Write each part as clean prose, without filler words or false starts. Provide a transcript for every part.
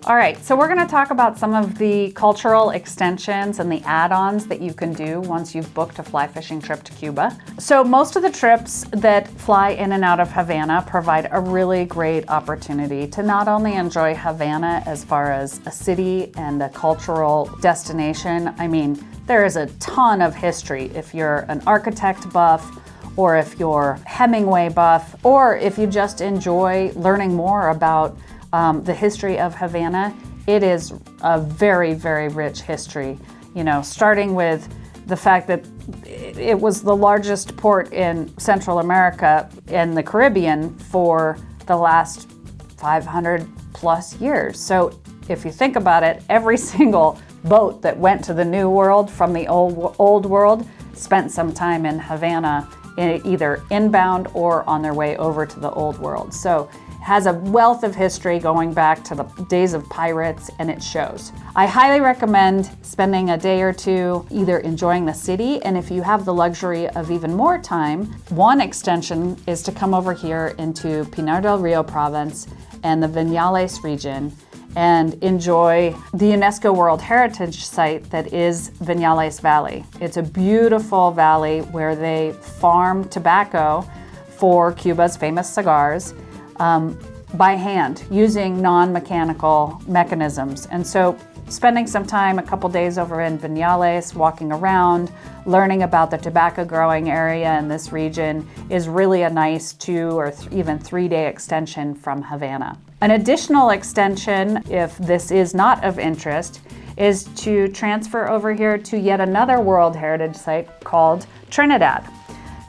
All right, so we're going to talk about some of the cultural extensions and the add-ons that you can do once you've booked a fly fishing trip to Cuba. So most of the trips that fly in and out of Havana provide a really great opportunity to not only enjoy Havana as far as a city and a cultural destination. I mean, there is a ton of history if you're an architect buff, or if you're Hemingway buff, or if you just enjoy learning more about the history of Havana. It is a very, very rich history, starting with the fact that it was the largest port in Central America and the Caribbean for the last 500 plus years. So if you think about it, every single boat that went to the New World from the old world spent some time in Havana, either inbound or on their way over to the Old World. So has a wealth of history going back to the days of pirates, and it shows. I highly recommend spending a day or two either enjoying the city, and if you have the luxury of even more time, one extension is to come over here into Pinar del Rio province and the Viñales region and enjoy the UNESCO World Heritage Site that is Viñales Valley. It's a beautiful valley where they farm tobacco for Cuba's famous cigars by hand, using non-mechanical mechanisms. And so spending some time, a couple days over in Viñales, walking around, learning about the tobacco growing area in this region is really a nice 2 or even 3 day extension from Havana. An additional extension, if this is not of interest, is to transfer over here to yet another World Heritage Site called Trinidad.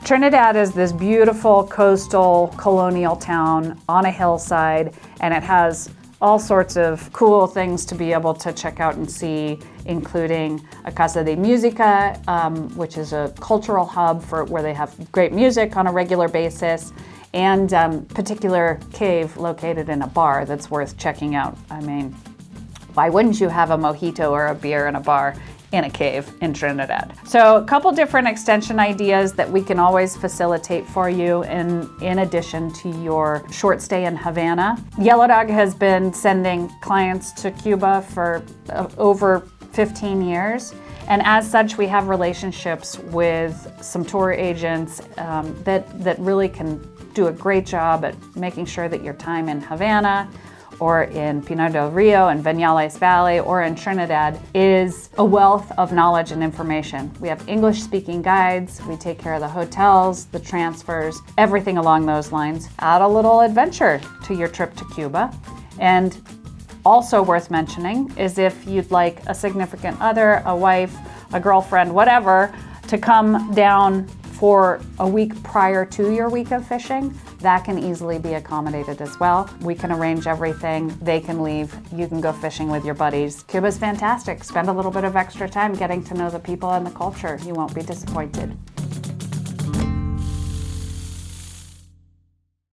Trinidad is this beautiful coastal colonial town on a hillside, and it has all sorts of cool things to be able to check out and see, including a Casa de Música, which is a cultural hub where they have great music on a regular basis, and particular cave located in a bar that's worth checking out. I mean, why wouldn't you have a mojito or a beer in a bar in a cave in Trinidad? So a couple different extension ideas that we can always facilitate for you in addition to your short stay in Havana. Yellow Dog has been sending clients to Cuba for over 15 years. And as such, we have relationships with some tour agents that really can do a great job at making sure that your time in Havana or in Pinar del Rio and Viñales Valley or in Trinidad is a wealth of knowledge and information. We have English-speaking guides, we take care of the hotels, the transfers, everything along those lines. Add a little adventure to your trip to Cuba. And also worth mentioning is if you'd like a significant other, a wife, a girlfriend, whatever, to come down for a week prior to your week of fishing, that can easily be accommodated as well. We can arrange everything. They can leave. You can go fishing with your buddies. Cuba's fantastic. Spend a little bit of extra time getting to know the people and the culture. You won't be disappointed.